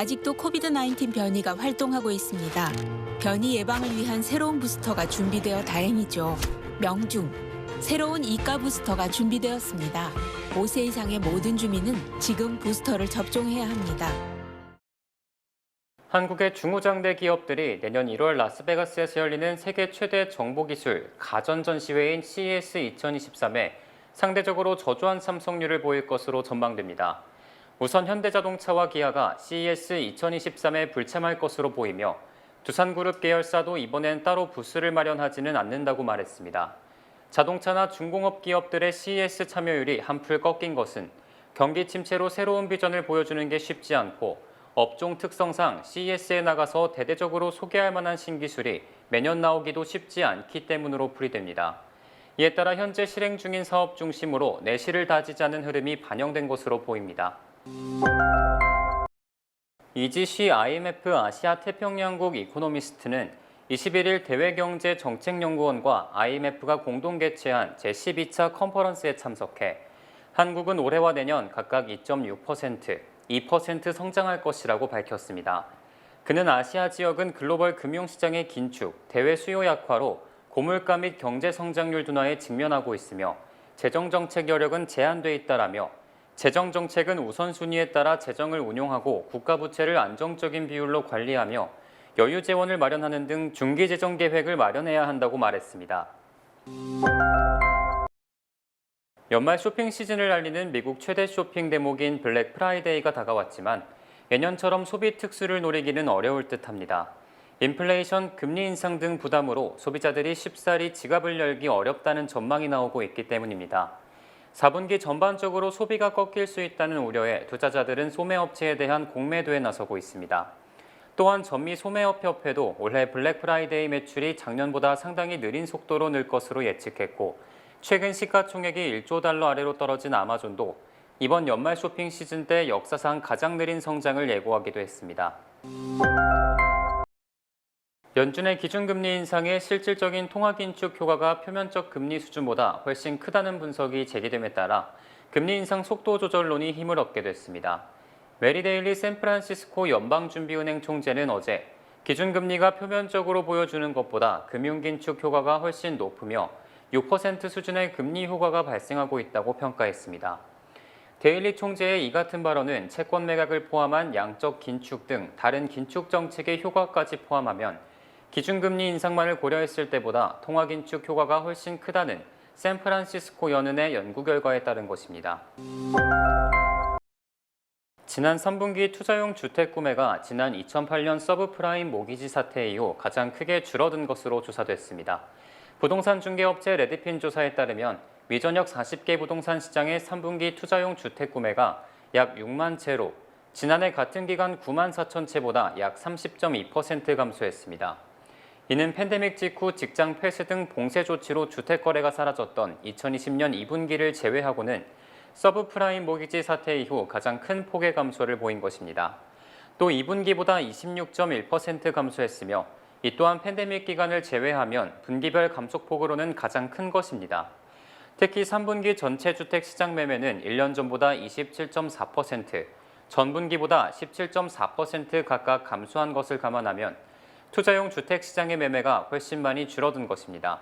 아직도 코비드-19 변이가 활동하고 있습니다. 변이 예방을 위한 새로운 부스터가 준비되어 다행이죠. 명중, 새로운 이가 부스터가 준비되었습니다. 5세 이상의 모든 주민은 지금 부스터를 접종해야 합니다. 한국의 중후장대 기업들이 내년 1월 라스베가스에서 열리는 세계 최대 정보기술 가전 전시회인 CES 2023에 상대적으로 저조한 참석률을 보일 것으로 전망됩니다. 우선 현대자동차와 기아가 CES 2023에 불참할 것으로 보이며 두산그룹 계열사도 이번엔 따로 부스를 마련하지는 않는다고 말했습니다. 자동차나 중공업 기업들의 CES 참여율이 한풀 꺾인 것은 경기 침체로 새로운 비전을 보여주는 게 쉽지 않고 업종 특성상 CES에 나가서 대대적으로 소개할 만한 신기술이 매년 나오기도 쉽지 않기 때문으로 풀이됩니다. 이에 따라 현재 실행 중인 사업 중심으로 내실을 다지자는 흐름이 반영된 것으로 보입니다. 이지시 IMF 아시아 태평양국 이코노미스트는 21일 대외경제정책연구원과 IMF가 공동 개최한 제12차 컨퍼런스에 참석해 한국은 올해와 내년 각각 2.6%, 2% 성장할 것이라고 밝혔습니다. 그는 아시아 지역은 글로벌 금융시장의 긴축, 대외 수요 약화로 고물가 및 경제 성장률 둔화에 직면하고 있으며 재정정책 여력은 제한돼 있다라며 재정정책은 우선순위에 따라 재정을 운용하고 국가부채를 안정적인 비율로 관리하며 여유 재원을 마련하는 등 중기재정 계획을 마련해야 한다고 말했습니다. 연말 쇼핑 시즌을 알리는 미국 최대 쇼핑 대목인 블랙 프라이데이가 다가왔지만 예년처럼 소비 특수를 노리기는 어려울 듯합니다. 인플레이션, 금리 인상 등 부담으로 소비자들이 쉽사리 지갑을 열기 어렵다는 전망이 나오고 있기 때문입니다. 4분기 전반적으로 소비가 꺾일 수 있다는 우려에 투자자들은 소매업체에 대한 공매도에 나서고 있습니다. 또한 전미 소매업협회도 올해 블랙 프라이데이 매출이 작년보다 상당히 느린 속도로 늘 것으로 예측했고 최근 시가총액이 1조 달러 아래로 떨어진 아마존도 이번 연말 쇼핑 시즌 때 역사상 가장 느린 성장을 예고하기도 했습니다. 연준의 기준금리 인상의 실질적인 통화긴축 효과가 표면적 금리 수준보다 훨씬 크다는 분석이 제기됨에 따라 금리 인상 속도 조절론이 힘을 얻게 됐습니다. 메리 데일리 샌프란시스코 연방준비은행 총재는 어제 기준금리가 표면적으로 보여주는 것보다 금융긴축 효과가 훨씬 높으며 6% 수준의 금리 효과가 발생하고 있다고 평가했습니다. 데일리 총재의 이 같은 발언은 채권 매각을 포함한 양적 긴축 등 다른 긴축 정책의 효과까지 포함하면 기준금리 인상만을 고려했을 때보다 통화긴축 효과가 훨씬 크다는 샌프란시스코 연은의 연구 결과에 따른 것입니다. 지난 3분기 투자용 주택 구매가 지난 2008년 서브프라임 모기지 사태 이후 가장 크게 줄어든 것으로 조사됐습니다. 부동산 중개업체 레드핀 조사에 따르면 미전역 40개 부동산 시장의 3분기 투자용 주택 구매가 약 6만 채로 지난해 같은 기간 9만 4천 채보다 약 30.2% 감소했습니다. 이는 팬데믹 직후 직장 폐쇄 등 봉쇄 조치로 주택 거래가 사라졌던 2020년 2분기를 제외하고는 서브프라임 모기지 사태 이후 가장 큰 폭의 감소를 보인 것입니다. 또 2분기보다 26.1% 감소했으며 이 또한 팬데믹 기간을 제외하면 분기별 감소폭으로는 가장 큰 것입니다. 특히 3분기 전체 주택 시장 매매는 1년 전보다 27.4%, 전분기보다 17.4% 각각 감소한 것을 감안하면 투자용 주택 시장의 매매가 훨씬 많이 줄어든 것입니다.